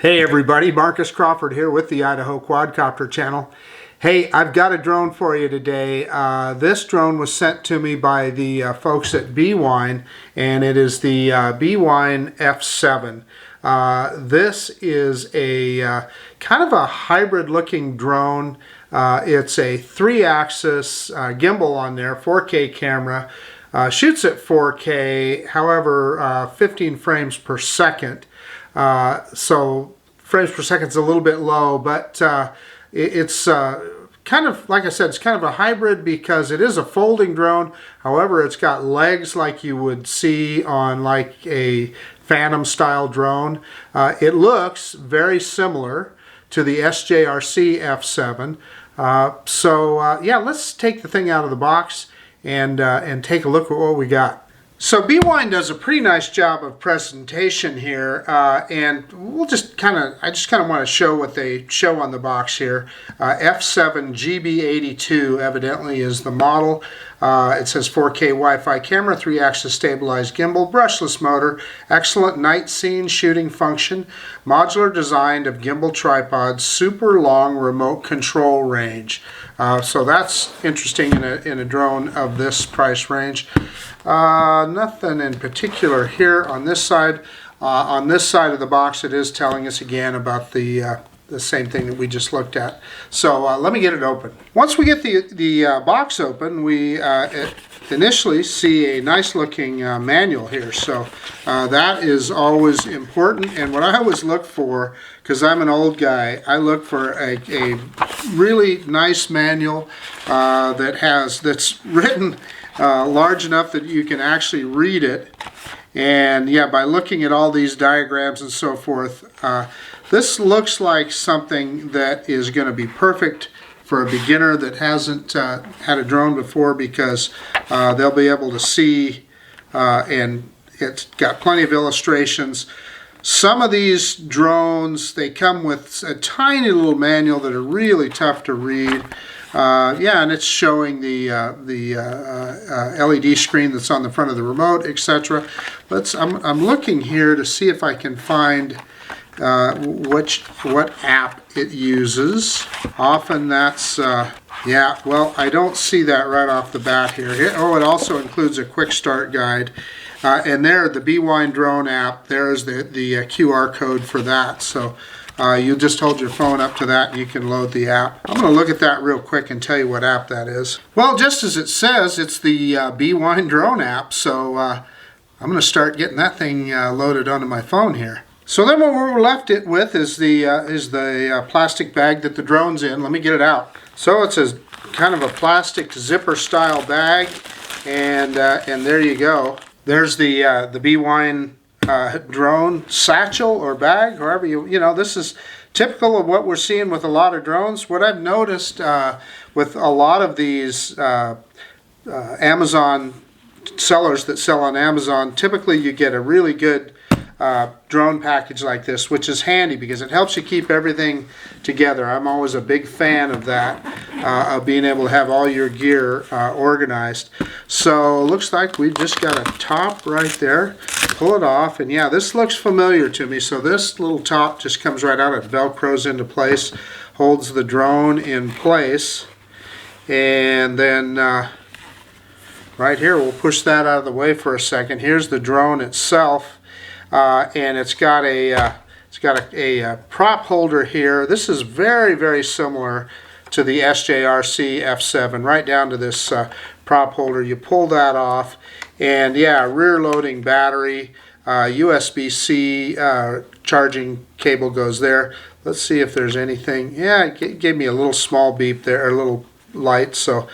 Hey everybody, Marcus Crawford here with the Idaho Quadcopter channel. Hey, I've got a drone for you today. This drone was sent to me by the folks at Bwine, and it is the Bwine F7. This is a kind of a hybrid looking drone. It's a 3-axis gimbal on there, 4K camera. Shoots at 4K, however 15 frames per second. So frames per second is a little bit low, but it's kind of, like I said, it's kind of a hybrid because it is a folding drone. However, it's got legs like you would see on like a Phantom style drone. It looks very similar to the SJRC F7. Yeah, let's take the thing out of the box and take a look at what we got. So Bwine does a pretty nice job of presentation here, and I just kind of want to show what they show on the box here. F7 GB2 evidently is the model. It says 4K Wi-Fi camera, 3-axis stabilized gimbal, brushless motor, excellent night scene shooting function, modular design of gimbal tripods, super long remote control range. So that's interesting in a drone of this price range. Nothing in particular here on this side. On this side of the box, it is telling us again about the same thing that we just looked at. So let me get it open. Once we get the box open, we initially see a nice looking manual here. So that is always important. And what I always look for, because I'm an old guy, I look for a really nice manual that's written large enough that you can actually read it. And yeah, by looking at all these diagrams and so forth, this looks like something that is going to be perfect for a beginner that hasn't had a drone before, because they'll be able to see, and it's got plenty of illustrations. Some of these drones, they come with a tiny little manual that are really tough to read. Yeah, and it's showing the LED screen that's on the front of the remote, etc. I'm looking here to see if I can find what app it uses. Often that's yeah. Well, I don't see that right off the bat here. Oh, it also includes a quick start guide, and there, the Bwine drone app. There's the QR code for that. So. You just hold your phone up to that and you can load the app. I'm going to look at that real quick and tell you what app that is. Well, just as it says, it's the Bwine drone app, so I'm going to start getting that thing loaded onto my phone here. So then what we're left with is the plastic bag that the drone's in. Let me get it out. So it's a kind of a plastic zipper style bag, and there you go. There's the Bwine drone satchel or bag, however you know. This is typical of what we're seeing with a lot of drones. What I've noticed with a lot of these Amazon sellers that sell on Amazon, typically you get a really good drone package like this, which is handy because it helps you keep everything together. I'm always a big fan of that, of being able to have all your gear organized. So looks like we've just got a top right there. Pull it off, and yeah, this looks familiar to me. So this little top just comes right out. It velcros into place, holds the drone in place, and then right here, we'll push that out of the way for a second. Here's the drone itself, and it's got a prop holder here. This is very, very similar to the SJRC F7, right down to this prop holder. You pull that off, and yeah, rear loading battery, USB-C charging cable goes there. Let's see if there's anything. Yeah, it gave me a little small beep there, a little light, so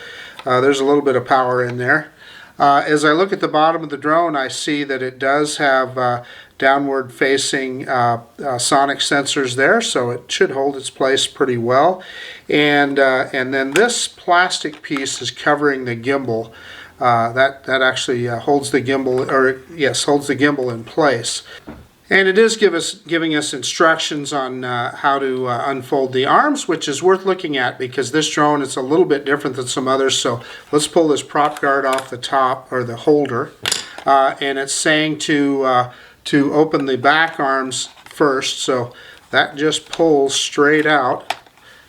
there's a little bit of power in there. As I look at the bottom of the drone, I see that it does have downward facing sonic sensors there, so it should hold its place pretty well. And then this plastic piece is covering the gimbal. That actually holds the gimbal, or yes, holds the gimbal in place. And it is giving us instructions on how to unfold the arms, which is worth looking at because this drone is a little bit different than some others. So let's pull this prop guard off the top, or the holder, and it's saying to open the back arms first. So that just pulls straight out,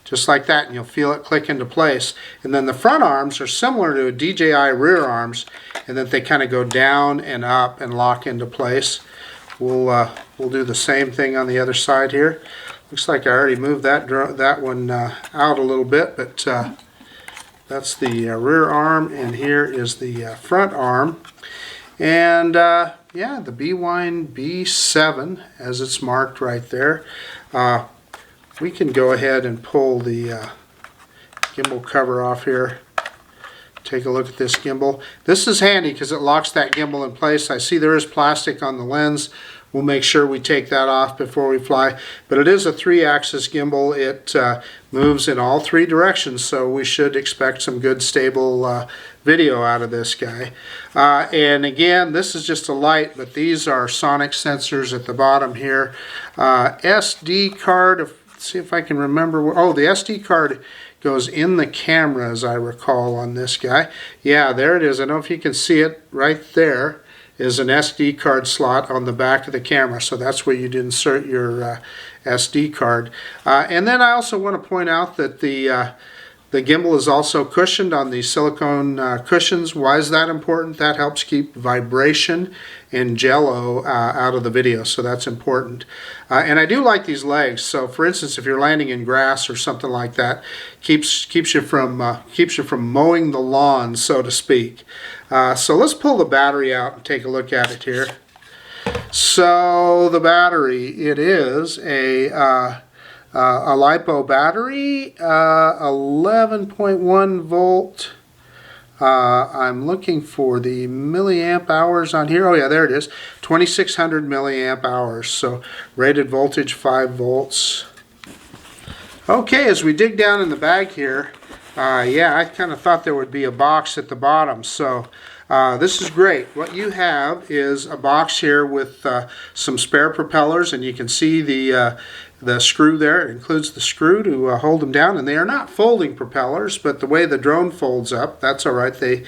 just like that, and you'll feel it click into place. And then the front arms are similar to DJI rear arms, and then they kind of go down and up and lock into place. We'll do the same thing on the other side here. Looks like I already moved that one out a little bit, but that's the rear arm, and here is the front arm. And yeah, the Bwine B7, as it's marked right there. We can go ahead and pull the gimbal cover off here. Take a look at this gimbal. This is handy because it locks that gimbal in place. I see there is plastic on the lens. We'll make sure we take that off before we fly. But it is a 3-axis gimbal. It moves in all 3 directions, so we should expect some good stable video out of this guy. And again, this is just a light, but these are sonic sensors at the bottom here. SD card, let's see if I can remember. Oh, the SD card goes in the camera, as I recall, on this guy. Yeah, there it is. I don't know if you can see it. Right there is an SD card slot on the back of the camera, so that's where you'd insert your SD card. And then I also want to point out that the gimbal is also cushioned on these silicone cushions. Why is that important? That helps keep vibration and jello out of the video, so that's important. And I do like these legs. So, for instance, if you're landing in grass or something like that, keeps you from mowing the lawn, so to speak. So let's pull the battery out and take a look at it here. So the battery, it is a LiPo battery, 11.1 volt. I'm looking for the milliamp hours on here. Oh yeah, there it is, 2600 milliamp hours. So rated voltage 5 volts. Okay, as we dig down in the bag here, yeah, I kind of thought there would be a box at the bottom. So this is great. What you have is a box here with some spare propellers, and you can see the screw there. It includes the screw to hold them down, and they are not folding propellers, but the way the drone folds up, that's all right. They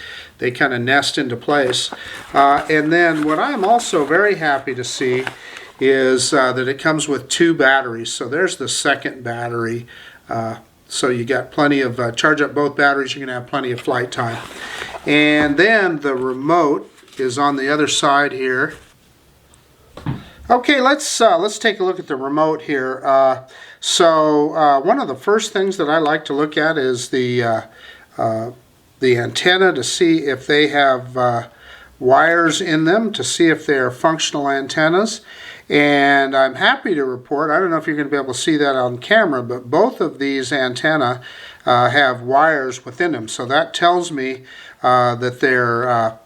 kind of nest into place. And then what I'm also very happy to see is that it comes with 2 batteries. So there's the second battery. So you got plenty of, charge up both batteries, you're going to have plenty of flight time. And then the remote is on the other side here. Okay, let's take a look at the remote here. So one of the first things that I like to look at is the antenna, to see if they have wires in them, to see if they are functional antennas. And I'm happy to report, I don't know if you're going to be able to see that on camera, but both of these antenna have wires within them. So that tells me that they're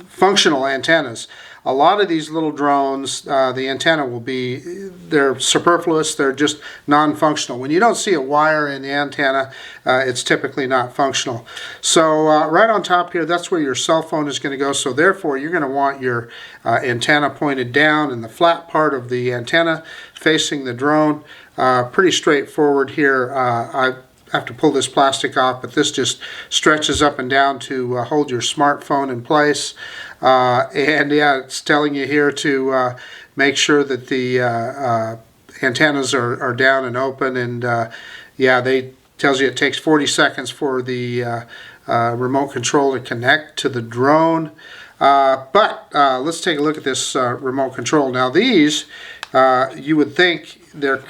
functional antennas. A lot of these little drones, the antenna will be, they're superfluous, they're just non-functional. When you don't see a wire in the antenna, it's typically not functional. So right on top here, that's where your cell phone is going to go. So therefore, you're going to want your antenna pointed down and the flat part of the antenna facing the drone. Pretty straightforward here. I have to pull this plastic off, but this just stretches up and down to hold your smartphone in place. And yeah, it's telling you here to make sure that the antennas are down and open, and yeah, they tells you it takes 40 seconds for the remote control to connect to the drone. But let's take a look at this remote control. Now these, you would think they're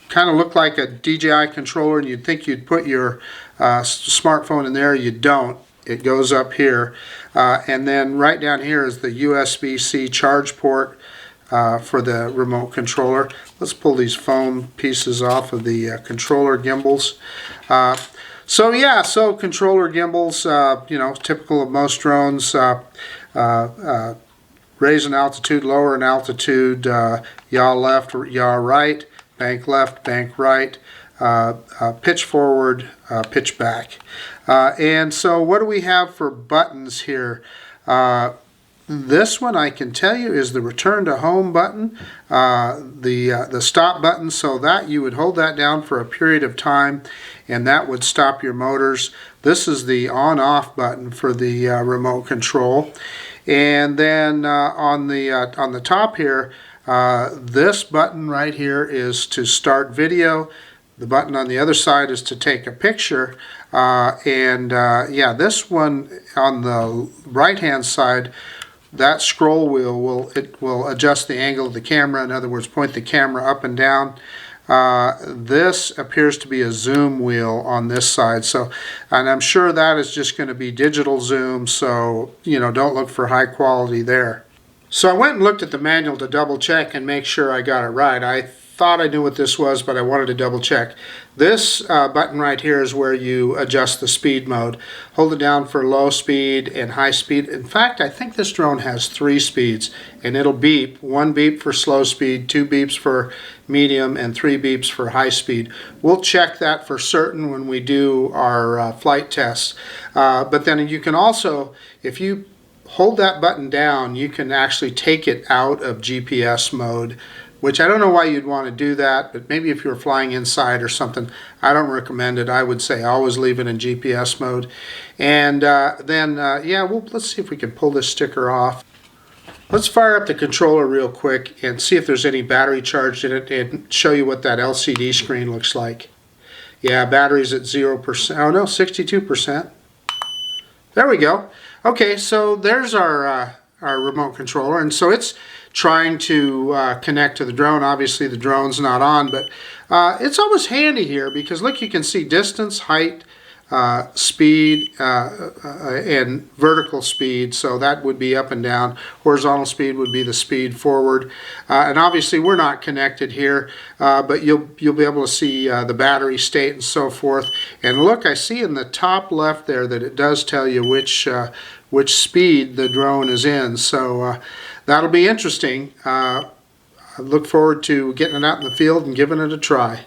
kind of look like a DJI controller, and you'd think you'd put your smartphone in there. You don't. It goes up here, and then right down here is the USB-C charge port for the remote controller. Let's pull these foam pieces off of the controller gimbals. So yeah, so controller gimbals, you know, typical of most drones. Raise in altitude, lower in altitude, yaw left, yaw right, bank left, bank right, pitch forward, pitch back. And so what do we have for buttons here? This one, I can tell you, is the return to home button, the stop button, so that you would hold that down for a period of time and that would stop your motors. This is the on-off button for the remote control. And then on the top here, This button right here is to start video. The button on the other side is to take a picture. Yeah, this one on the right hand side, that scroll wheel will adjust the angle of the camera. In other words, point the camera up and down. This appears to be a zoom wheel on this side, and I'm sure that is just going to be digital zoom, so don't look for high quality there. So I went and looked at the manual to double check and make sure I got it right. I thought I knew what this was, but I wanted to double check. This button right here is where you adjust the speed mode. Hold it down for low speed and high speed. In fact, I think this drone has 3 speeds, and it'll beep. 1 beep for slow speed, 2 beeps for medium, and 3 beeps for high speed. We'll check that for certain when we do our flight tests. But then you can also, if you hold that button down, you can actually take it out of GPS mode, which I don't know why you'd want to do that, but maybe if you're flying inside or something, I don't recommend it. I would say always leave it in GPS mode. And yeah, let's see if we can pull this sticker off. Let's fire up the controller real quick and see if there's any battery charged in it and show you what that LCD screen looks like. Yeah, battery's at 0%. Oh no, 62%. There we go. Okay, so there's our remote controller, and so it's trying to connect to the drone. Obviously the drone's not on, but it's always handy here because look, you can see distance, height, speed, and vertical speed, so that would be up and down. Horizontal speed would be the speed forward, and obviously we're not connected here, but you'll be able to see the battery state and so forth. And look, I see in the top left there that it does tell you which speed the drone is in, so that'll be interesting. I look forward to getting it out in the field and giving it a try.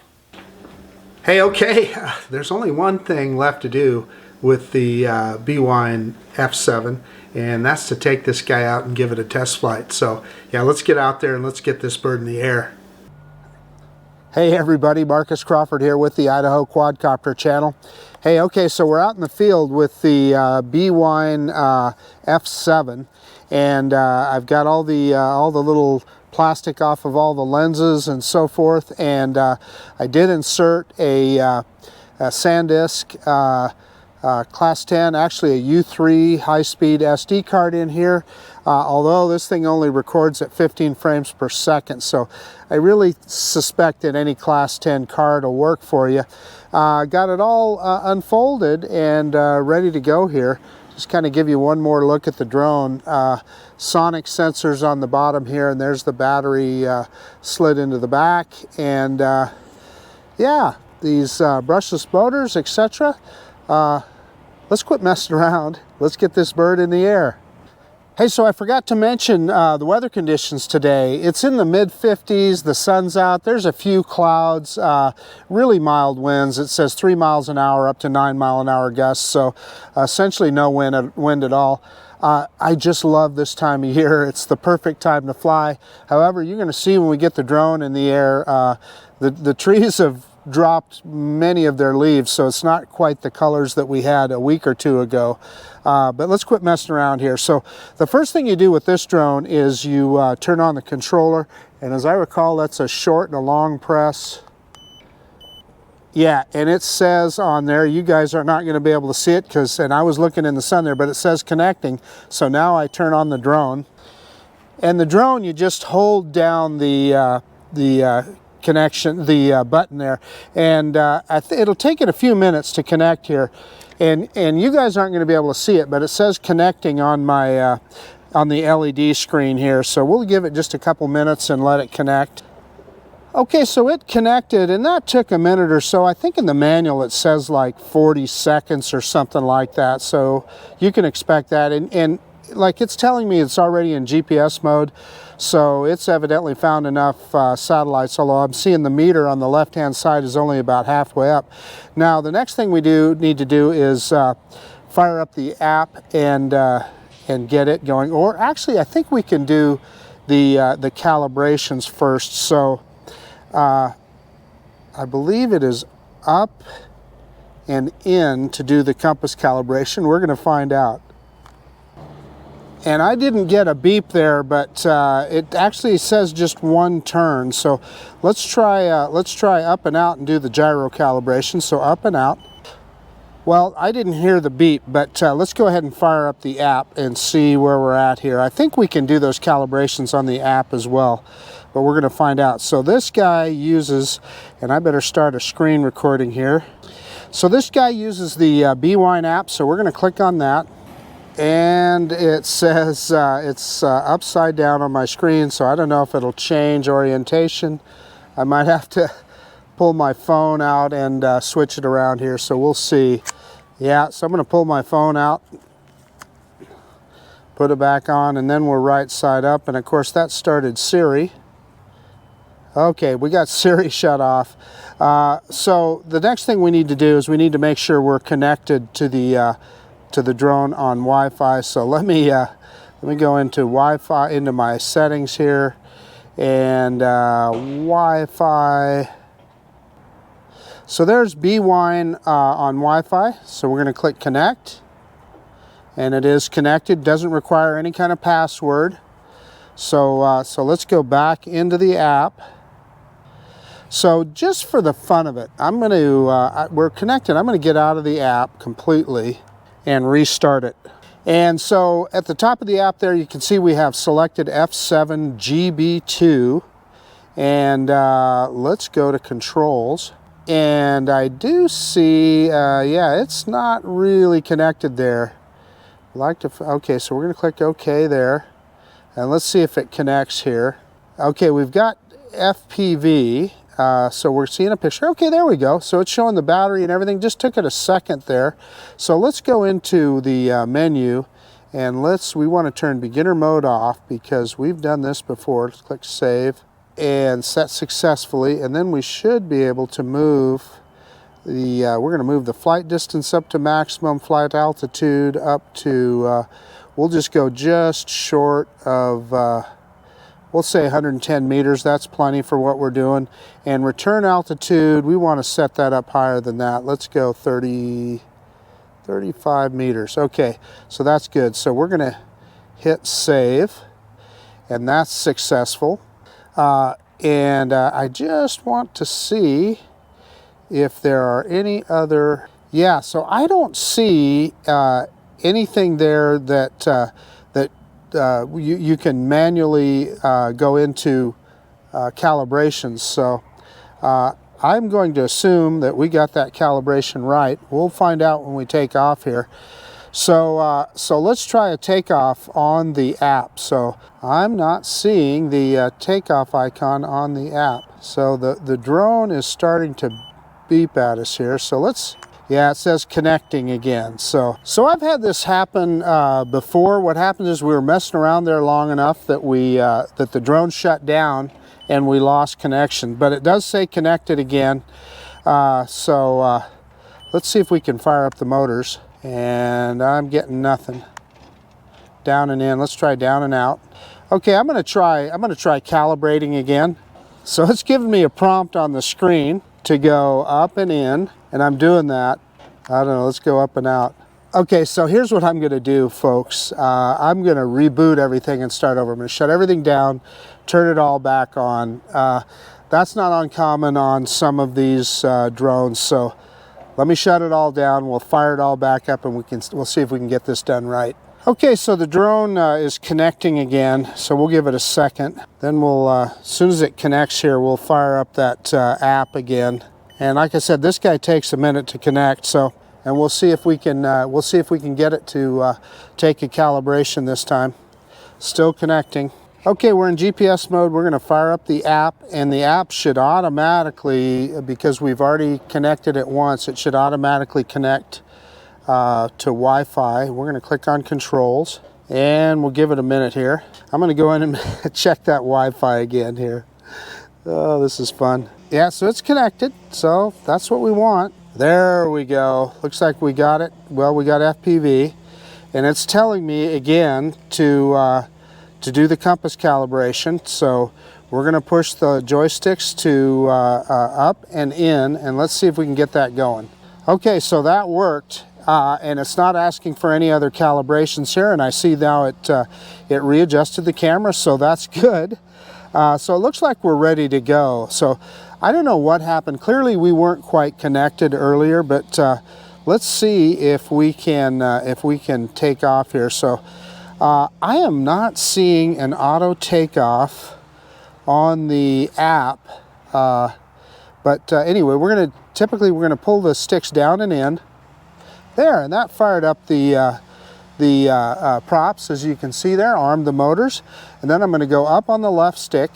Hey, okay, there's only one thing left to do with the Bwine F7, and that's to take this guy out and give it a test flight. So yeah, let's get out there and let's get this bird in the air. Hey everybody, Marcus Crawford here with the Idaho Quadcopter channel. Hey, okay, so we're out in the field with the Bwine F7, and I've got all the little plastic off of all the lenses and so forth, and I did insert a SanDisk Class 10, actually a U3 high-speed SD card in here, although this thing only records at 15 frames per second, so I really suspect that any Class 10 card will work for you. Got it all unfolded and ready to go here. Just kind of give you one more look at the drone. Sonic sensors on the bottom here, and there's the battery slid into the back, and yeah, these brushless motors, etc. Let's quit messing around. Let's get this bird in the air. Hey, so I forgot to mention the weather conditions today. It's in the mid-50s, the sun's out, there's a few clouds, really mild winds. It says 3 miles an hour up to 9 mile an hour gusts, so essentially no wind at all. I just love this time of year. It's the perfect time to fly. However, you're going to see when we get the drone in the air, the trees have dropped many of their leaves, so it's not quite the colors that we had a week or two ago. But let's quit messing around here. So the first thing you do with this drone is you turn on the controller, and as I recall, that's a short and a long press. Yeah, and it says on there, you guys are not going to be able to see it and I was looking in the sun there, but it says connecting. So now I turn on the drone, and the drone, you just hold down the connection, the button there, and it'll take it a few minutes to connect here, and you guys aren't going to be able to see it, but it says connecting on my on the LED screen here, so we'll give it just a couple minutes and let it connect. Okay, so it connected, and that took a minute or so. I think in the manual it says like 40 seconds or something like that, so you can expect that, and like it's telling me it's already in GPS mode, so it's evidently found enough satellites, although I'm seeing the meter on the left hand side is only about halfway up. Now the next thing we need to do is fire up the app and get it going, or actually I think we can do the calibrations first. So I believe it is up and in to do the compass calibration. We're going to find out. And I didn't get a beep there, but it actually says just one turn. So let's try up and out and do the gyro calibration. So up and out. Well, I didn't hear the beep, but let's go ahead and fire up the app and see where we're at here. I think we can do those calibrations on the app as well, but we're going to find out. So this guy uses, and I better start a screen recording here. So this guy uses the Bwine app, so we're going to click on that. And it says it's upside down on my screen, so I don't know if it'll change orientation. I might have to pull my phone out and switch it around here, so we'll see. Yeah, so I'm going to pull my phone out, put it back on, and then we're right side up. And of course that started Siri. Okay, we got Siri shut off. So the next thing we need to do is we need to make sure we're connected to the drone on Wi-Fi. So let me go into Wi-Fi, into my settings here, and Wi-Fi. So there's Bwine on Wi-Fi. So we're going to click connect, and it is connected. Doesn't require any kind of password. So let's go back into the app. So just for the fun of it, I'm going to we're connected. I'm going to get out of the app completely and restart it. And so at the top of the app there, you can see we have selected F7 GB2. And let's go to controls. And I do see, yeah, it's not really connected there. Okay, so we're going to click OK there. And let's see if it connects here. Okay, we've got FPV. So we're seeing a picture. Okay, there we go. So it's showing the battery and everything. Just took it a second there. So let's go into the menu, and we want to turn beginner mode off because we've done this before. Let's click save and set successfully, and then we should be able to move the, we're going to move the flight distance up to maximum, flight altitude up to, we'll just go just short of, we'll say 110 meters, that's plenty for what we're doing. And return altitude, we want to set that up higher than that. Let's go 35 meters. Okay, so that's good. So we're going to hit save, and that's successful. I just want to see if there are any other, yeah, so I don't see anything there that you can manually go into calibrations. So I'm going to assume that we got that calibration right. We'll find out when we take off here. So let's try a takeoff on the app. So I'm not seeing the takeoff icon on the app. So the drone is starting to beep at us here. So let's, yeah, it says connecting again. So I've had this happen before. What happened is we were messing around there long enough that that the drone shut down and we lost connection. But it does say connected again. Let's see if we can fire up the motors. And I'm getting nothing. Down and in. Let's try down and out. Okay, I'm gonna try calibrating again. So it's giving me a prompt on the screen to go up and in, and I'm doing that. I don't know, let's go up and out. Okay, so here's what I'm gonna do, folks. I'm gonna reboot everything and start over. I'm gonna shut everything down, turn it all back on. That's not uncommon on some of these drones, so let me shut it all down, we'll fire it all back up, and we'll see if we can get this done right. Okay, so the drone is connecting again, so we'll give it a second. Then we'll, as soon as it connects here, we'll fire up that app again. And like I said, this guy takes a minute to connect, and we'll see if we can get it to take a calibration this time. Still connecting. Okay, we're in GPS mode. We're going to fire up the app, and the app should automatically, because we've already connected it once, it should automatically connect to Wi-Fi. We're going to click on controls, and we'll give it a minute here. I'm going to go in and check that Wi-Fi again here. Oh, this is fun. Yeah, so it's connected, so that's what we want. There we go. Looks like we got it. Well, we got FPV, and it's telling me again to do the compass calibration. So we're going to push the joysticks to up and in, and let's see if we can get that going. Okay, so that worked. and it's not asking for any other calibrations here, and I see now it readjusted the camera, so that's good. So it looks like we're ready to go. So I don't know what happened. Clearly we weren't quite connected earlier, but let's see if we can take off here. So I am not seeing an auto takeoff on the app, but anyway, typically we're gonna pull the sticks down and in there, and that fired up the props, as you can see there, armed the motors, and then I'm going to go up on the left stick,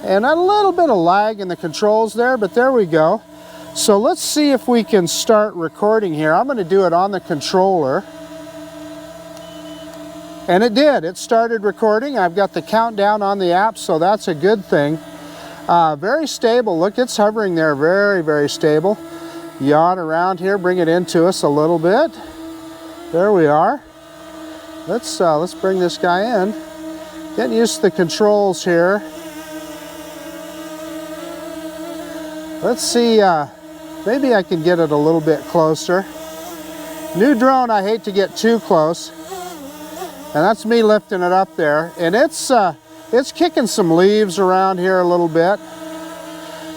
and a little bit of lag in the controls there, but there we go. So let's see if we can start recording here. I'm going to do it on the controller, and it did. It started recording. I've got the countdown on the app, so that's a good thing. Very stable. Look, it's hovering there, very, very stable. Yaw around here, bring it into us a little bit. There we are. Let's bring this guy in. Getting used to the controls here. Let's see, maybe I can get it a little bit closer. New drone, I hate to get too close. And that's me lifting it up there. And it's kicking some leaves around here a little bit.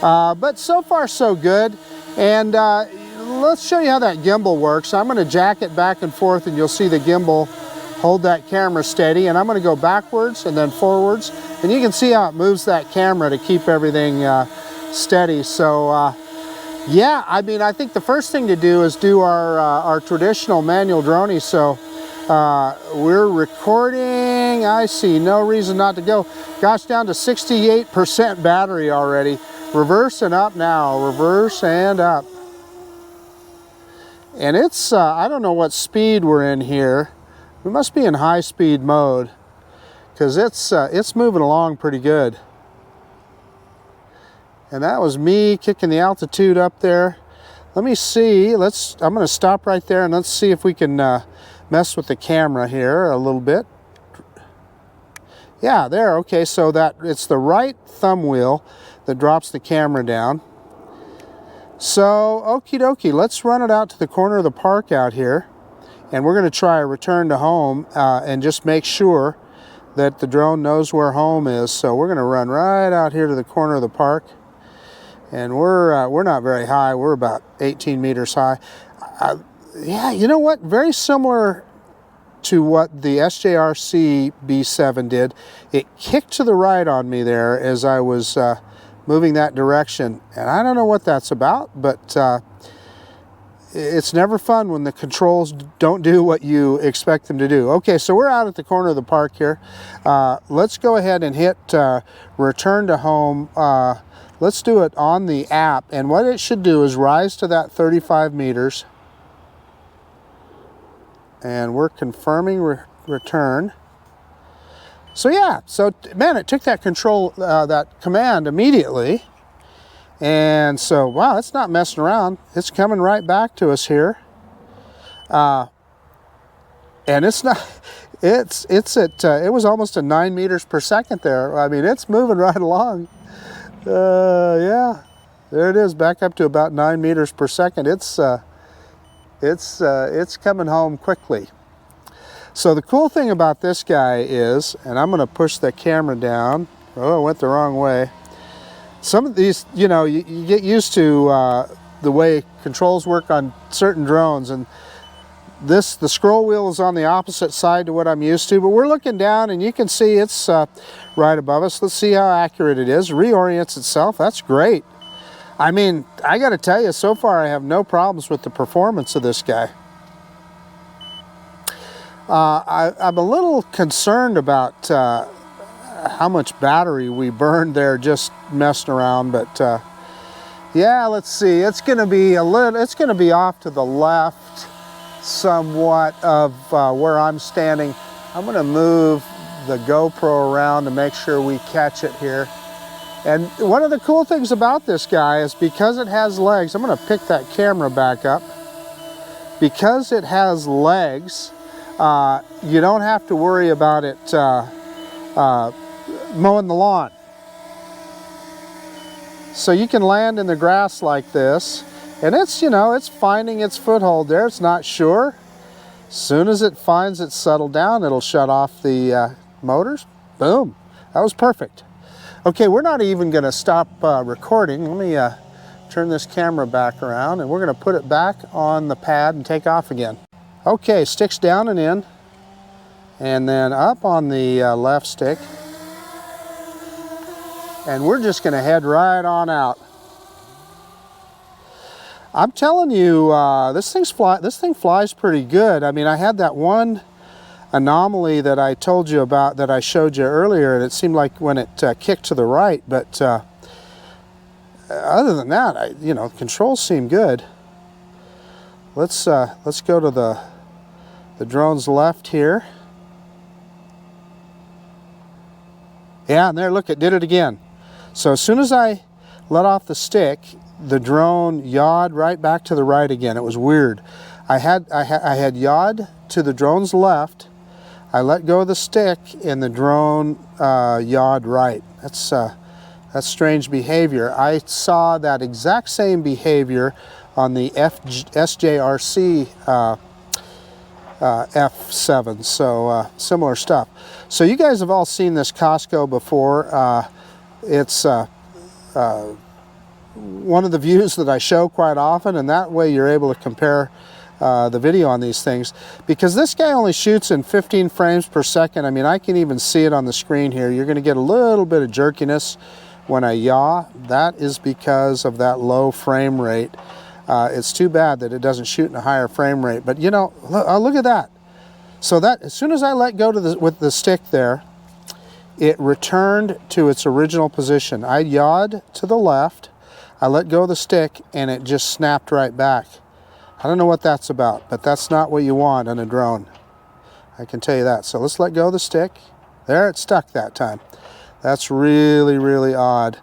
But so far so good. And let's show you how that gimbal works. I'm going to jack it back and forth, and you'll see the gimbal hold that camera steady. And I'm going to go backwards and then forwards. And you can see how it moves that camera to keep everything steady. So yeah, I mean, I think the first thing to do is do our traditional manual droney. So we're recording. I see no reason not to go. Gosh, down to 68% battery already. Reverse and up now. Reverse and up. And it's, I don't know what speed we're in here. We must be in high speed mode, because it's moving along pretty good. And that was me kicking the altitude up there. Let me see. I'm going to stop right there, and let's see if we can mess with the camera here a little bit. Yeah, there. Okay, so it's the right thumb wheel that drops the camera down. So, okie dokie, let's run it out to the corner of the park out here, and we're going to try a return to home and just make sure that the drone knows where home is. So we're going to run right out here to the corner of the park, and we're not very high. We're about 18 meters high. Yeah, you know what? Very similar to what the SJRC B7 did. It kicked to the right on me there as I was moving that direction, and I don't know what that's about, but it's never fun when the controls don't do what you expect them to do. Okay, so we're out at the corner of the park here. Let's go ahead and hit return to home. Let's do it on the app, and what it should do is rise to that 35 meters, and we're confirming return. So yeah, so man, it took that that command immediately. And so, wow, it's not messing around. It's coming right back to us here. And it's not, it was almost at 9 meters per second there. I mean, it's moving right along. Yeah, there it is, back up to about 9 meters per second. It's coming home quickly. So the cool thing about this guy is, and I'm going to push the camera down. Oh, I went the wrong way. Some of these, you know, you get used to the way controls work on certain drones, and the scroll wheel is on the opposite side to what I'm used to, but we're looking down and you can see it's right above us. Let's see how accurate it is. Reorients itself. That's great. I mean, I got to tell you, so far I have no problems with the performance of this guy. I'm a little concerned about how much battery we burned there just messing around, but yeah, let's see. It's going to be it's going to be off to the left somewhat of where I'm standing. I'm going to move the GoPro around to make sure we catch it here. And one of the cool things about this guy is because it has legs, I'm going to pick that camera back up. Because it has legs, you don't have to worry about it mowing the lawn. So you can land in the grass like this, and it's, you know, it's finding its foothold there. It's not sure. As soon as it finds it's settled down, it'll shut off the motors. Boom. That was perfect. Okay, we're not even going to stop recording. Let me turn this camera back around, and we're going to put it back on the pad and take off again. Okay, sticks down and in, and then up on the left stick. And we're just going to head right on out. I'm telling you, this thing flies pretty good. I mean, I had that one anomaly that I told you about, that I showed you earlier, and it seemed like when it kicked to the right. But other than that, you know, controls seem good. Let's go to the drone's left here. Yeah, and there, look, it did it again. So as soon as I let off the stick, the drone yawed right back to the right again. It was weird. I had yawed to the drone's left. I let go of the stick, and the drone yawed right. That's strange behavior. I saw that exact same behavior on the SJRC F7, so similar stuff. So you guys have all seen this Costco before. It's one of the views that I show quite often, and that way you're able to compare the video on these things. Because this guy only shoots in 15 frames per second. I mean, I can even see it on the screen here. You're going to get a little bit of jerkiness when I yaw. That is because of that low frame rate. It's too bad that it doesn't shoot in a higher frame rate. But you know, look at that. So that, as soon as I let go with the stick there, it returned to its original position. I yawed to the left, I let go of the stick, and it just snapped right back. I don't know what that's about, but that's not what you want on a drone. I can tell you that. So let's let go of the stick. There, it stuck that time. That's really, really odd.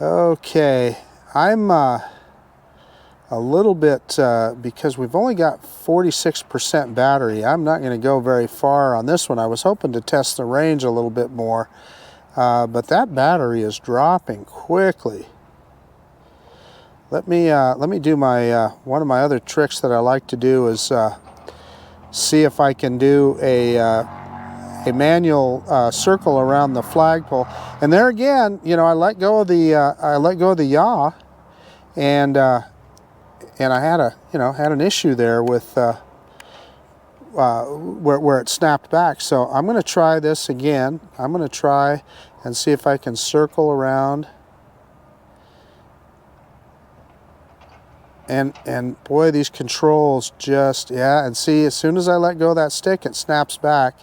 Okay, I'm a little bit, because we've only got 46% battery, I'm not going to go very far on this one. I was hoping to test the range a little bit more, but that battery is dropping quickly. Let me do my one of my other tricks that I like to do is see if I can do a manual circle around the flagpole. And there again, you know, I let go of the yaw, and I had an issue there with where it snapped back. So I'm going to try this again. I'm going to try and see if I can circle around. And boy, these controls just, yeah, and see, as soon as I let go of that stick, it snaps back.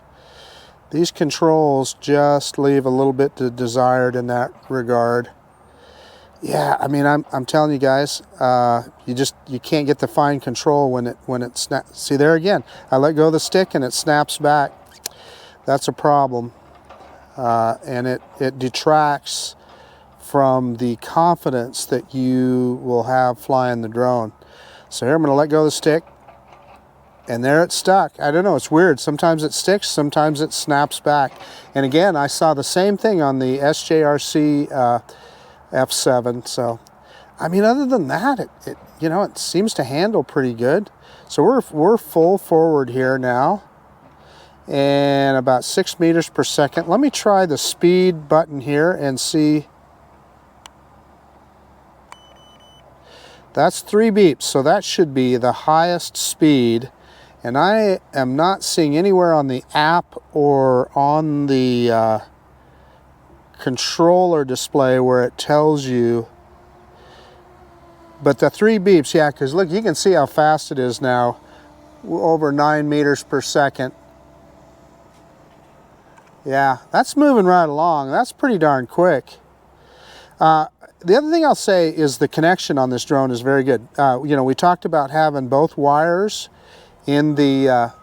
These controls just leave a little bit to desired in that regard. Yeah, I mean, I'm telling you guys, you can't get the fine control when it snaps. See there again, I let go of the stick and it snaps back. That's a problem, and it detracts from the confidence that you will have flying the drone. So here I'm going to let go of the stick, and there it's stuck. I don't know, it's weird. Sometimes it sticks, sometimes it snaps back. And again, I saw the same thing on the SJRC F7. So, I mean, other than that, it seems to handle pretty good. So we're full forward here now, and about 6 meters per second. Let me try the speed button here and see. That's 3 beeps, so that should be the highest speed. And I am not seeing anywhere on the app or on the controller display where it tells you. But the 3 beeps, yeah, because look, you can see how fast it is now. Over 9 meters per second. Yeah, that's moving right along. That's pretty darn quick. The other thing I'll say is the connection on this drone is very good. We talked about having both wires in the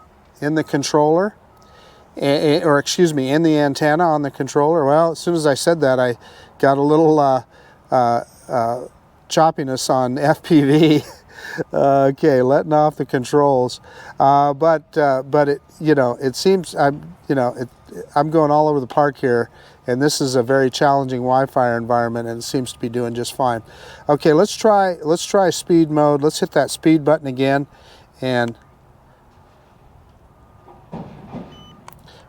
controller, or excuse me, in the antenna on the controller. Well, as soon as I said that, I got a little choppiness on FPV. Okay, letting off the controls, but it seems I'm going all over the park here, and this is a very challenging Wi-Fi environment, and it seems to be doing just fine. Okay, let's try speed mode. Let's hit that speed button again, and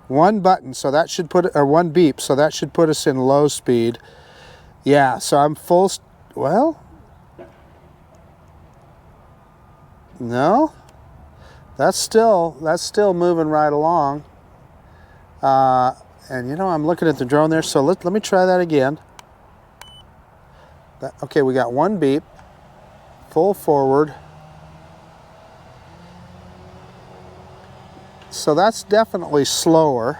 one button, so that should put, or one beep, so that should put us in low speed. Yeah, so I'm full, well, no, that's still moving right along. And you know, I'm looking at the drone there, so let me try that again. Okay, we got one beep, full forward. So that's definitely slower.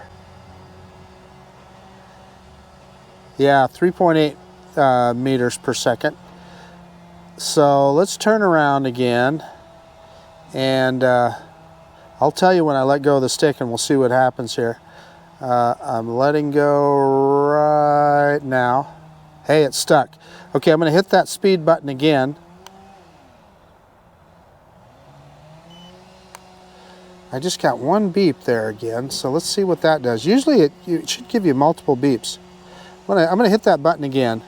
Yeah, 3.8 meters per second. So let's turn around again, and I'll tell you when I let go of the stick, and we'll see what happens here. I'm letting go right now. Hey, it's stuck. Okay, I'm going to hit that speed button again. I just got one beep there again, so let's see what that does. Usually it should give you multiple beeps. I'm going to hit that button again.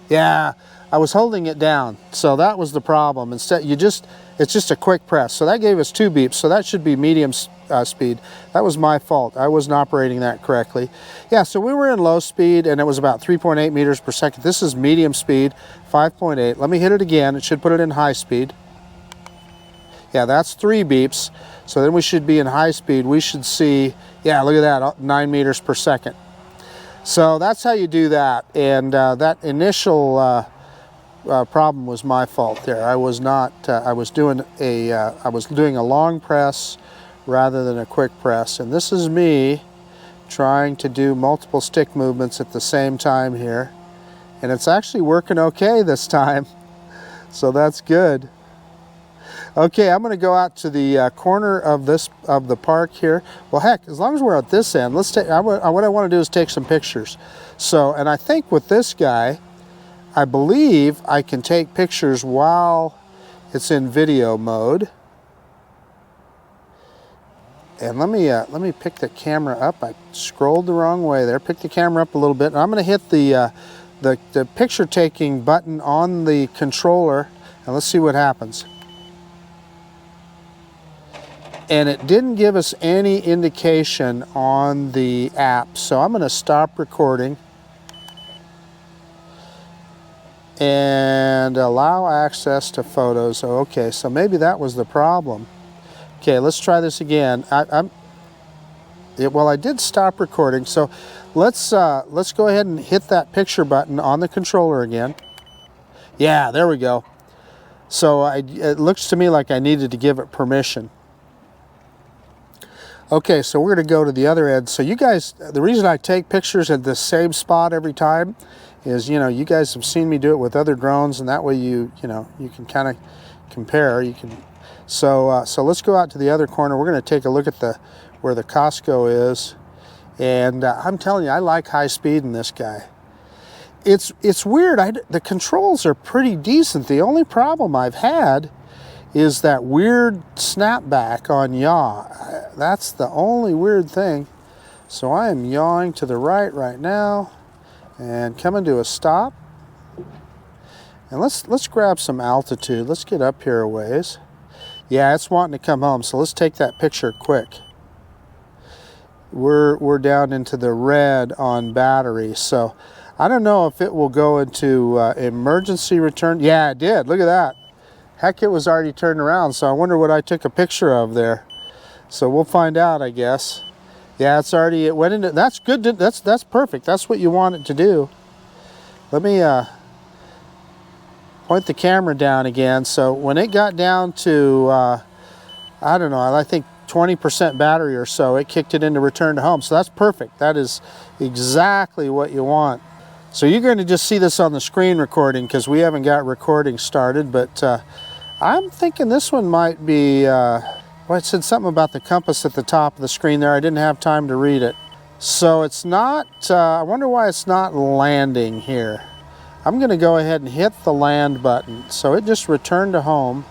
Yeah, I was holding it down, so that was the problem. Instead, it's just a quick press. So that gave us 2 beeps, so that should be medium speed. That was my fault. I wasn't operating that correctly. Yeah, so we were in low speed, and it was about 3.8 meters per second. This is medium speed, 5.8. Let me hit it again. It should put it in high speed. Yeah, that's 3 beeps. So then we should be in high speed. We should see, yeah, look at that, 9 meters per second. So that's how you do that. And that initial problem was my fault there. I was not. I was doing a long press rather than a quick press. And this is me trying to do multiple stick movements at the same time here, and it's actually working okay this time. So that's good. Okay, I'm going to go out to the corner of the park here. Well, heck, as long as we're at this end, let's take. What I want to do is take some pictures. So, and I think with this guy, I believe I can take pictures while it's in video mode. And let me pick the camera up. I scrolled the wrong way there. Pick the camera up a little bit. And I'm going to hit the picture taking button on the controller, and let's see what happens. And it didn't give us any indication on the app, so I'm going to stop recording and allow access to photos. Oh, okay, so maybe that was the problem. Okay, let's try this again. Well, I did stop recording, so let's go ahead and hit that picture button on the controller again. Yeah, there we go. So it looks to me like I needed to give it permission. Okay, so we're going to go to the other end. So you guys, the reason I take pictures at the same spot every time is, you know, you guys have seen me do it with other drones, and that way you can kind of compare. You can. So let's go out to the other corner. We're going to take a look at where the Costco is, and I'm telling you, I like high speed in this guy. It's weird. The controls are pretty decent. The only problem I've had is that weird snapback on yaw. That's the only weird thing. So I am yawing to the right now and coming to a stop. And let's grab some altitude. Let's get up here a ways. Yeah, it's wanting to come home, so let's take that picture quick. We're down into the red on battery, so I don't know if it will go into emergency return. Yeah, it did. Look at that. Heck, it was already turned around, so I wonder what I took a picture of there. So we'll find out, I guess. Yeah, it went into, that's good, that's perfect. That's what you want it to do. Let me point the camera down again. So when it got down to, I don't know, I think 20% battery or so, it kicked it into return to home. So that's perfect. That is exactly what you want. So you're going to just see this on the screen recording because we haven't got recording started, but I'm thinking this one might be, well, it said something about the compass at the top of the screen there. I didn't have time to read it. So it's not, I wonder why it's not landing here. I'm going to go ahead and hit the land button. So it just returned to home.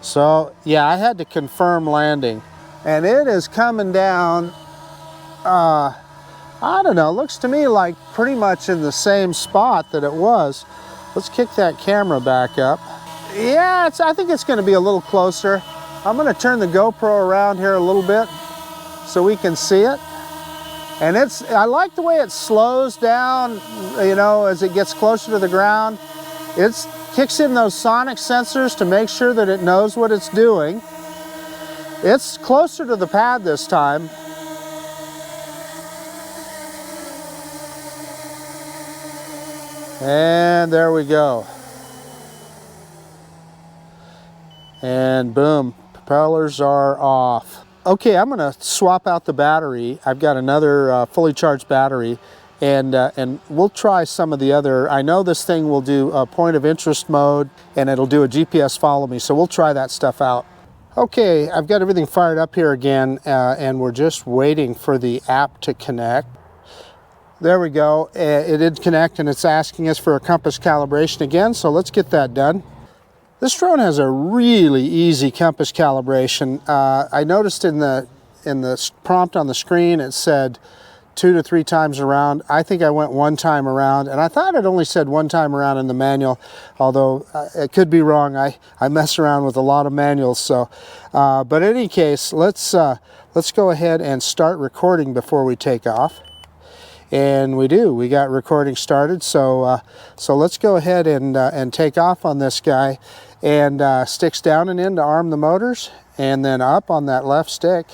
So yeah, I had to confirm landing. And it is coming down I don't know, looks to me like pretty much in the same spot that it was. Let's kick that camera back up. Yeah, I think it's going to be a little closer. I'm going to turn the GoPro around here a little bit so we can see it. And I like the way it slows down, you know, as it gets closer to the ground. It kicks in those sonic sensors to make sure that it knows what it's doing. It's closer to the pad this time. And there we go. And boom, propellers are off. Okay, I'm gonna swap out the battery. I've got another fully charged battery, and we'll try some of the other. I know this thing will do a point of interest mode, and it'll do a GPS follow me, so we'll try that stuff out. Okay, I've got everything fired up here again, and we're just waiting for the app to connect. There we go. It did connect, and it's asking us for a compass calibration again, so let's get that done. This drone has a really easy compass calibration. I noticed in the prompt on the screen it said 2 to 3 times around. I think I went 1 time around, and I thought it only said 1 time around in the manual, although it could be wrong. I mess around with a lot of manuals, so but in any case, let's go ahead and start recording before we take off. And we got recording started, so let's go ahead and take off on this guy, and sticks down and in to arm the motors, and then up on that left stick.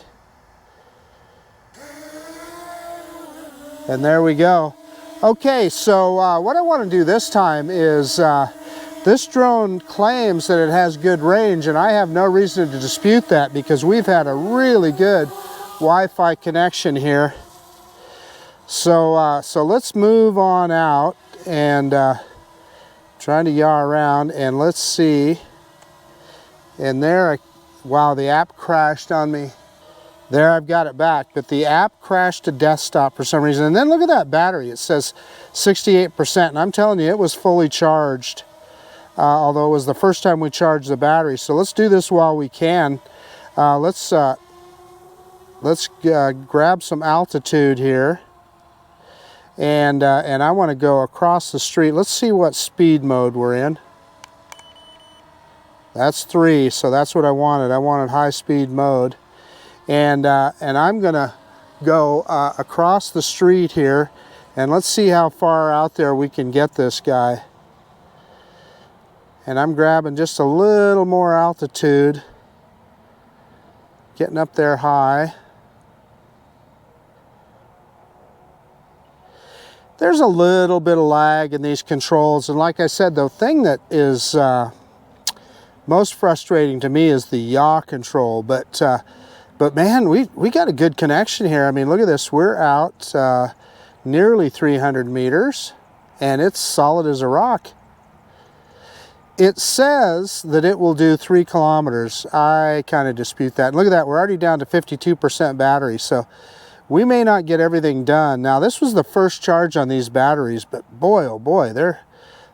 And there we go. Okay, so what I want to do this time is, this drone claims that it has good range, and I have no reason to dispute that because we've had a really good Wi-Fi connection here. So let's move on out and trying to yaw around, and let's see. And there, wow, the app crashed on me. There, I've got it back, but the app crashed to desktop for some reason. And then look at that battery. It says 68%, and I'm telling you, it was fully charged, although it was the first time we charged the battery. So let's do this while we can. Let's grab some altitude here. And I want to go across the street. Let's see what speed mode we're in. That's 3, so that's what I wanted. I wanted high speed mode. And I'm going to go across the street here, and let's see how far out there we can get this guy. And I'm grabbing just a little more altitude, getting up there high. There's a little bit of lag in these controls, and like I said, the thing that is most frustrating to me is the yaw control. But man, we got a good connection here. I mean, look at this. We're out nearly 300 meters, and it's solid as a rock. It says that it will do 3 kilometers. I kind of dispute that. And look at that. We're already down to 52% battery, so we may not get everything done. Now, this was the first charge on these batteries, but boy, oh boy, they're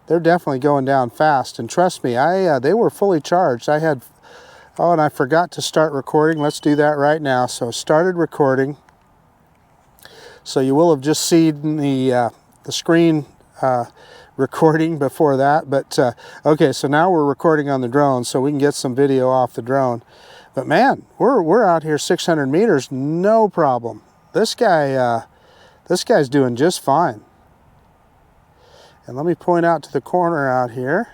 definitely going down fast. And trust me, they were fully charged. I had, oh, and I forgot to start recording. Let's do that right now. So started recording. So you will have just seen the screen recording before that. But okay, so now we're recording on the drone, so we can get some video off the drone. But man, we're out here 600 meters, no problem. This guy's doing just fine. And let me point out to the corner out here.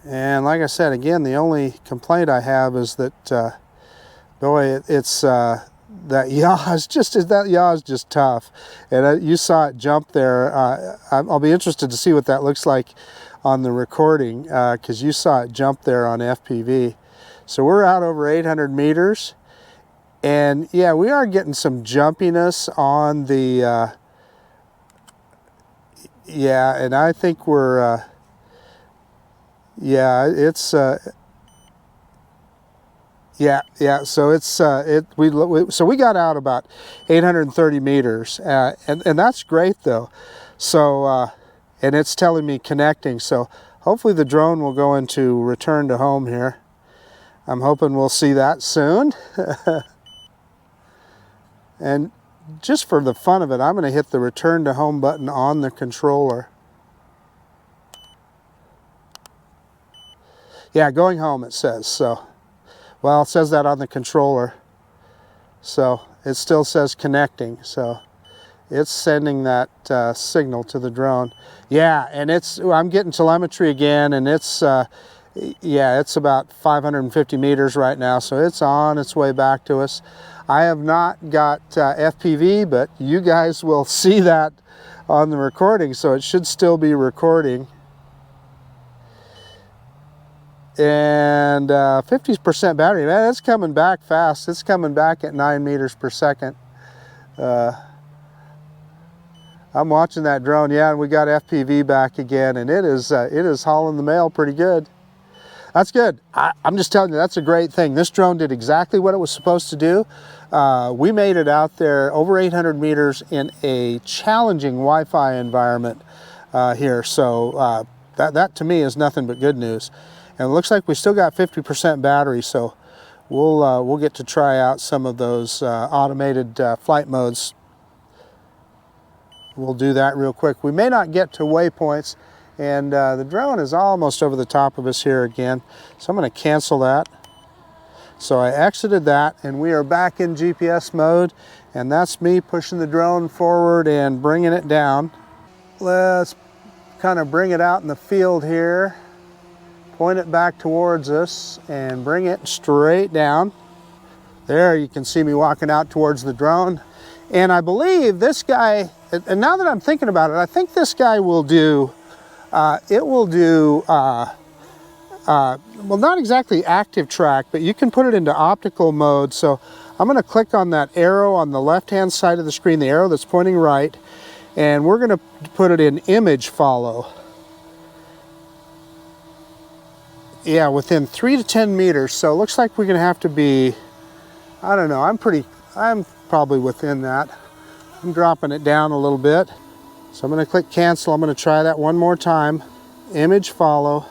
And like I said, again, the only complaint I have is that, boy, it's that yaw is just tough. And you saw it jump there. I'll be interested to see what that looks like on the recording, because you saw it jump there on FPV. So we're out over 800 meters. And yeah, we are getting some jumpiness on the, yeah, and I think we're, yeah, it's, so it's, so we got out about 830 meters, and that's great though. So, and it's telling me connecting, so hopefully the drone will go into return to home here. I'm hoping we'll see that soon. And just for the fun of it, I'm going to hit the return to home button on the controller. Yeah, going home it says. So, well, it says that on the controller. So it still says connecting. So it's sending that signal to the drone. Yeah, and I'm getting telemetry again, and it's yeah, it's about 550 meters right now, so it's on its way back to us. I have not got FPV, but you guys will see that on the recording, so it should still be recording. And 50% battery, man, it's coming back fast. It's coming back at 9 meters per second. I'm watching that drone, yeah, and we got FPV back again, and it is hauling the mail pretty good. That's good. I'm just telling you, that's a great thing. This drone did exactly what it was supposed to do. We made it out there over 800 meters in a challenging Wi-Fi environment here. So that to me is nothing but good news. And it looks like we still got 50% battery, so we'll get to try out some of those automated flight modes. We'll do that real quick. We may not get to waypoints, and the drone is almost over the top of us here again. So I'm going to cancel that. So I exited that, and we are back in GPS mode, and that's me pushing the drone forward and bringing it down. Let's kind of bring it out in the field here, point it back towards us, and bring it straight down. There, you can see me walking out towards the drone. And I believe this guy, and now that I'm thinking about it, I think this guy will do, well, not exactly active track, but you can put it into optical mode. So I'm going to click on that arrow on the left-hand side of the screen, the arrow that's pointing right, and we're going to put it in image follow. Yeah, within 3 to 10 meters. So it looks like we're going to have to be, I don't know, I'm probably within that. I'm dropping it down a little bit. So I'm going to click cancel. I'm going to try that one more time. Image follow.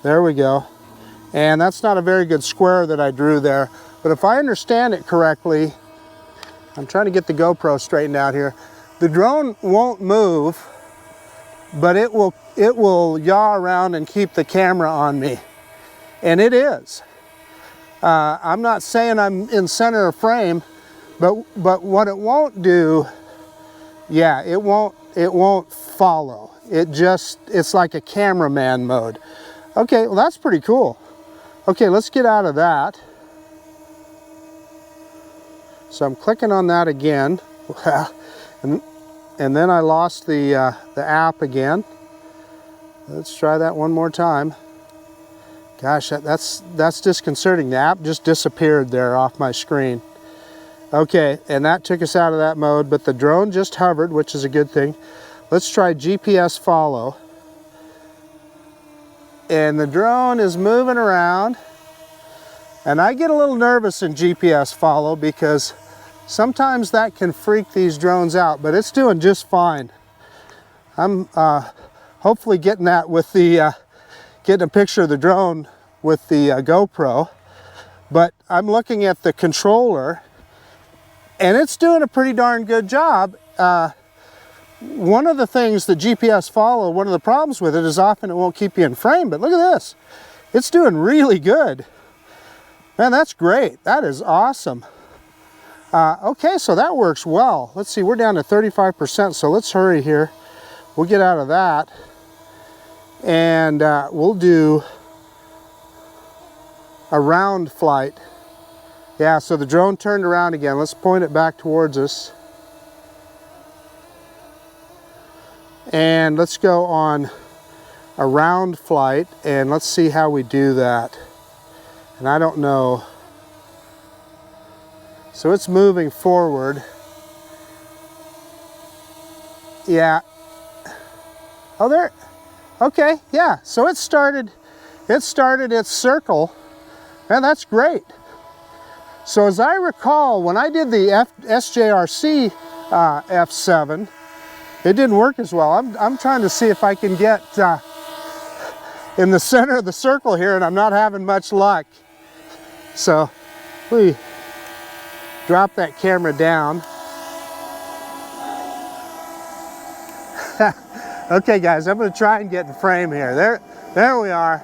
There we go. And that's not a very good square that I drew there. But if I understand it correctly, I'm trying to get the GoPro straightened out here. The drone won't move, but it will yaw around and keep the camera on me. And it is. I'm not saying I'm in center of frame, but what it won't do, yeah, it won't follow. It's like a cameraman mode. Okay, well that's pretty cool. Okay, let's get out of that. So I'm clicking on that again, and then I lost the app again. Let's try that one more time. Gosh, that's disconcerting. The app just disappeared there off my screen. Okay, and that took us out of that mode, but the drone just hovered, which is a good thing. Let's try GPS follow. And the drone is moving around. And I get a little nervous in GPS follow because sometimes that can freak these drones out, but it's doing just fine. I'm hopefully getting that with the getting a picture of the drone with the GoPro, but I'm looking at the controller and it's doing a pretty darn good job. One of the things that GPS follow, one of the problems with it is often it won't keep you in frame, but look at this. It's doing really good. Man, that's great. That is awesome. Okay, so that works well. Let's see, we're down to 35%, so let's hurry here. We'll get out of that. And we'll do a round flight. Yeah, so the drone turned around again. Let's point it back towards us. And let's go on a round flight and let's see how we do that. And I don't know. So it's moving forward. Yeah. Oh, there. Okay, yeah, so it started its circle, and that's great. So as I recall, when I did the SJRC F7, it didn't work as well. I'm trying to see if I can get in the center of the circle here, and I'm not having much luck. So, drop that camera down. Okay guys, I'm going to try and get in frame here. There we are.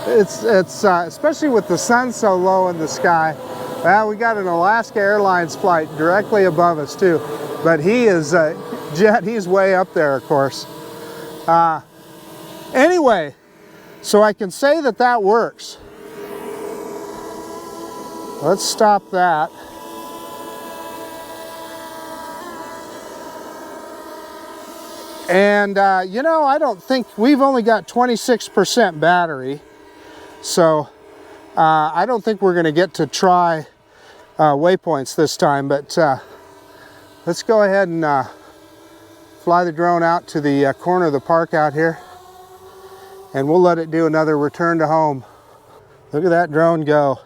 It's especially with the sun so low in the sky. Well, we got an Alaska Airlines flight directly above us too, but he is Jet. He's way up there, of course. Anyway, so I can say that that works. Let's stop that. And you know, I don't think we've only got 26% battery, so I don't think we're going to get to try waypoints this time, but let's go ahead and fly the drone out to the corner of the park out here, and we'll let it do another return to home. Look at that drone go.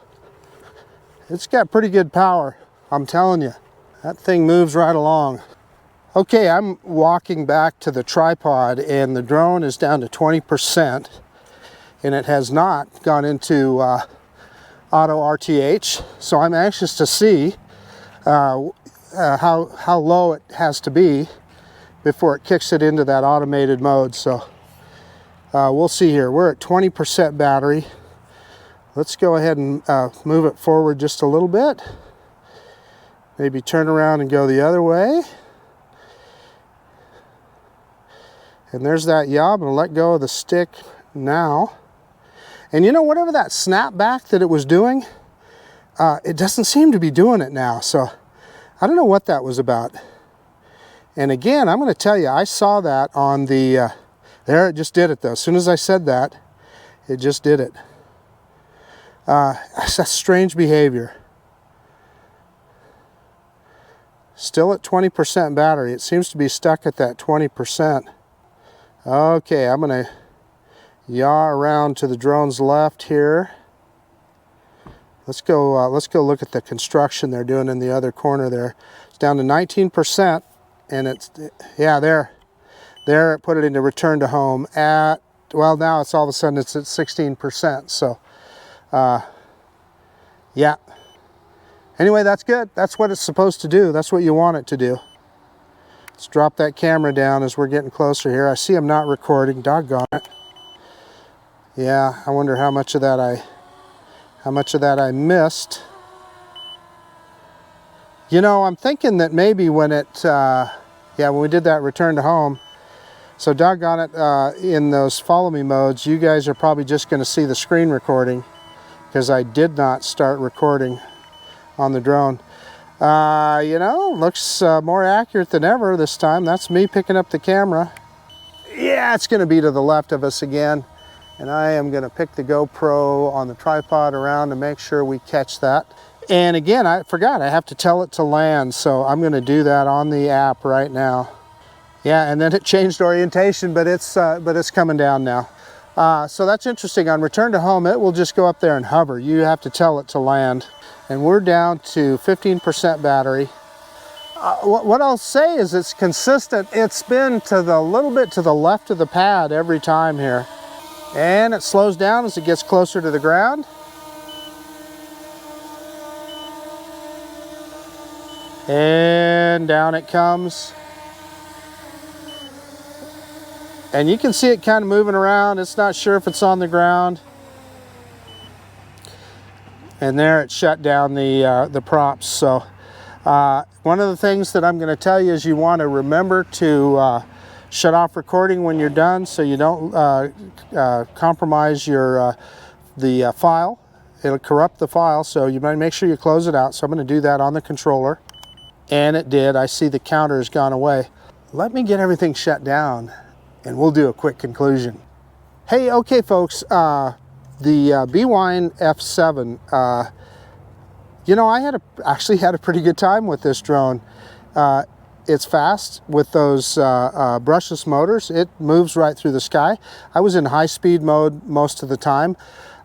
It's got pretty good power, I'm telling you. That thing moves right along. Okay, I'm walking back to the tripod, and the drone is down to 20%, and it has not gone into auto RTH, so I'm anxious to see how low it has to be before it kicks it into that automated mode. So we'll see here. We're at 20% battery. Let's go ahead and move it forward just a little bit. Maybe turn around and go the other way. And there's that yaw. I'm going to let go of the stick now. And you know, whatever that snapback that it was doing, it doesn't seem to be doing it now. So I don't know what that was about. And again, I'm going to tell you, I saw that on the, there it just did it though. As soon as I said that, it just did it. That's strange behavior. Still at 20% battery. It seems to be stuck at that 20%. Okay, I'm going to yaw around to the drone's left here. Let's go look at the construction they're doing in the other corner there. It's down to 19%, and it's, yeah, there it put it into return to home at, well, now it's all of a sudden it's at 16%. So, yeah. Anyway, that's good. That's what it's supposed to do. That's what you want it to do. Let's drop that camera down as we're getting closer here. I see I'm not recording. Doggone it. Yeah, I wonder how much of that I missed. You know, I'm thinking that maybe when it, yeah, when we did that return to home, so doggone it, in those follow me modes, you guys are probably just going to see the screen recording because I did not start recording on the drone. You know, looks more accurate than ever this time. That's me picking up the camera. Yeah, it's going to be to the left of us again. And I am going to pick the GoPro on the tripod around to make sure we catch that. And again, I forgot, I have to tell it to land. So I'm going to do that on the app right now. Yeah, and then it changed orientation, but it's coming down now. So that's interesting. On return to home, it will just go up there and hover. You have to tell it to land. And we're down to 15% battery. What I'll say is it's consistent. It's been to the little bit to the left of the pad every time here. And it slows down as it gets closer to the ground. And down it comes. And you can see it kind of moving around. It's not sure if it's on the ground. And there it shut down the props. So one of the things that I'm going to tell you is you want to remember to shut off recording when you're done, so you don't compromise your the file. It'll corrupt the file, so you might make sure you close it out. So I'm going to do that on the controller, and it did. I see the counter has gone away. Let me get everything shut down, and we'll do a quick conclusion. Hey, okay, folks. The Bwine F7, you know, I actually had a pretty good time with this drone. It's fast with those brushless motors. It moves right through the sky. I was in high-speed mode most of the time.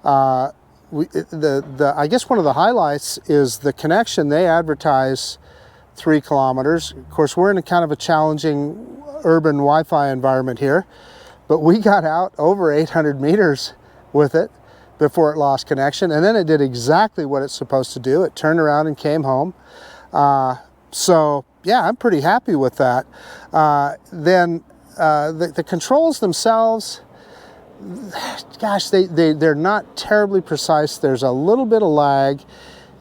I guess one of the highlights is the connection. They advertise 3 kilometers. Of course, we're in a kind of a challenging urban Wi-Fi environment here, but we got out over 800 meters with it. before it lost connection, and then it did exactly what it's supposed to do. It turned around and came home. So yeah, I'm pretty happy with that. Then the controls themselves, gosh, they're not terribly precise. There's a little bit of lag,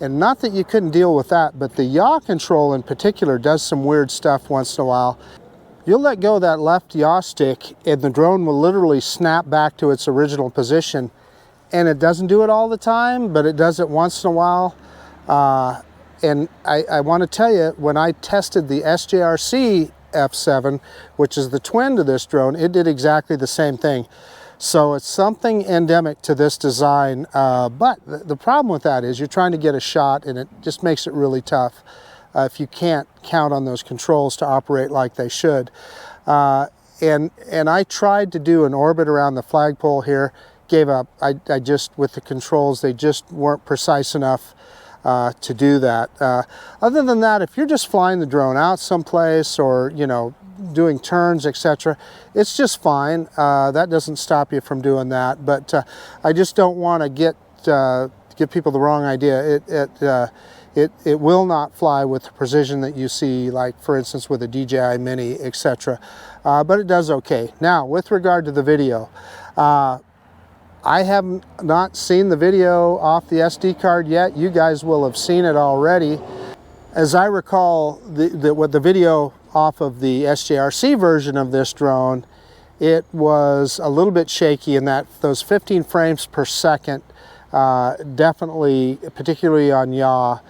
and not that you couldn't deal with that, but the yaw control in particular does some weird stuff once in a while. You'll let go of that left yaw stick and the drone will literally snap back to its original position. And it doesn't do it all the time, but it does it once in a while. And I want to tell you, when I tested the SJRC F7, which is the twin to this drone, it did exactly the same thing. So it's something endemic to this design, but the problem with that is you're trying to get a shot and it just makes it really tough if you can't count on those controls to operate like they should. And I tried to do an orbit around the flagpole here, gave up. I just, with the controls, they just weren't precise enough to do that. Other than that, if you're just flying the drone out someplace or, you know, doing turns, etc., it's just fine. That doesn't stop you from doing that, but I just don't want to give people the wrong idea. It will not fly with the precision that you see, like for instance with a DJI Mini, etc., but it does okay. Now, with regard to the video, I have not seen the video off the SD card yet. You guys will have seen it already. As I recall, the video off of the SJRC version of this drone, it was a little bit shaky in that those 15 frames per second, definitely, particularly on yaw,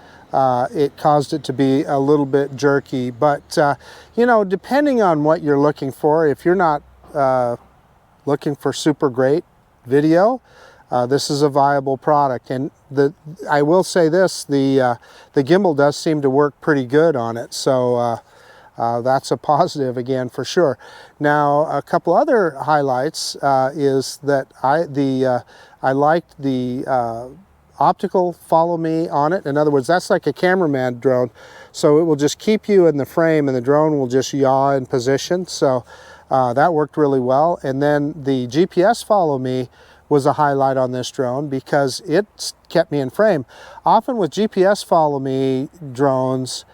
it caused it to be a little bit jerky. But, you know, depending on what you're looking for, if you're not looking for super great video, this is a viable product. And I will say this, the gimbal does seem to work pretty good on it, so that's a positive again for sure. Now, a couple other highlights is that I liked the optical follow me on it. In other words, that's like a cameraman drone, so it will just keep you in the frame and the drone will just yaw in position. So that worked really well. And then the GPS follow me was a highlight on this drone because it kept me in frame. Often with GPS follow me drones,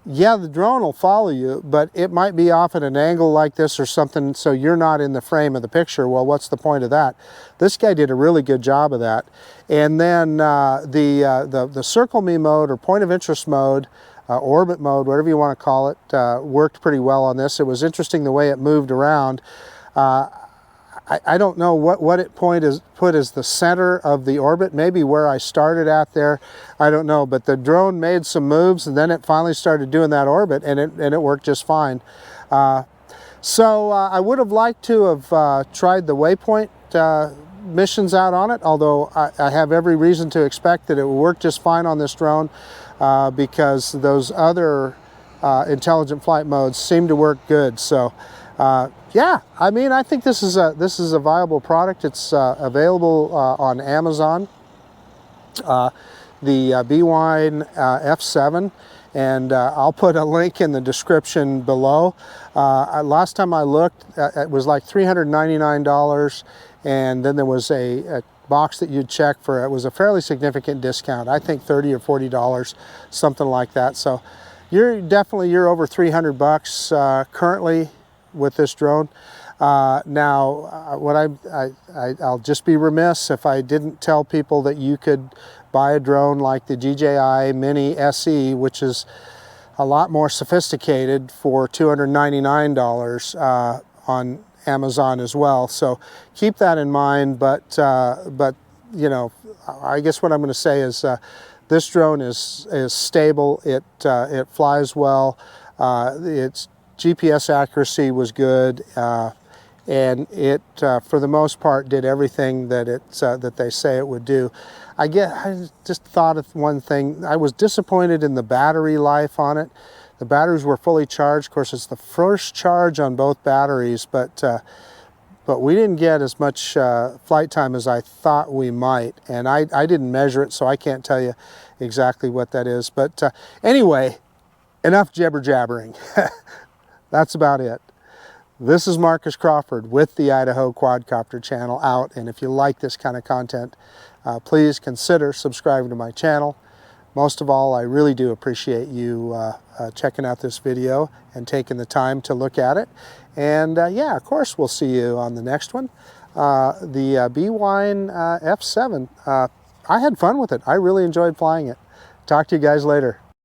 yeah, the drone will follow you, but it might be off at an angle like this or something, so you're not in the frame of the picture. Well, what's the point of that? This guy did a really good job of that. And then the circle me mode or point of interest mode, orbit mode, whatever you want to call it, worked pretty well on this. It was interesting the way it moved around. I don't know what it put as the center of the orbit, maybe where I started at there, I don't know, but the drone made some moves and then it finally started doing that orbit and it worked just fine. So I would have liked to have tried the waypoint missions out on it, although I have every reason to expect that it will work just fine on this drone because those other intelligent flight modes seem to work good. So yeah, I mean, I think this is a viable product. It's available on Amazon, the Bwine F7, and I'll put a link in the description below. Last time I looked, it was like $399, and then there was a box that you'd check for. It was a fairly significant discount. I think $30 or $40, something like that. So you're over 300 bucks currently with this drone. Now, I'll just be remiss if I didn't tell people that you could buy a drone like the DJI Mini SE, which is a lot more sophisticated, for $299 on Amazon as well. So keep that in mind. But you know, I guess what I'm going to say is this drone is stable. It flies well. Its GPS accuracy was good, and it, for the most part, did everything that that they say it would do. I just thought of one thing. I was disappointed in the battery life on it. The batteries were fully charged. Of course, it's the first charge on both batteries, but we didn't get as much flight time as I thought we might, and I didn't measure it, so I can't tell you exactly what that is. But anyway, enough jibber jabbering. That's about it. This is Marcus Crawford with the Idaho Quadcopter channel out, and if you like this kind of content, please consider subscribing to my channel. Most of all, I really do appreciate you checking out this video and taking the time to look at it. And yeah, of course, we'll see you on the next one. The Bwine F7, I had fun with it. I really enjoyed flying it. Talk to you guys later.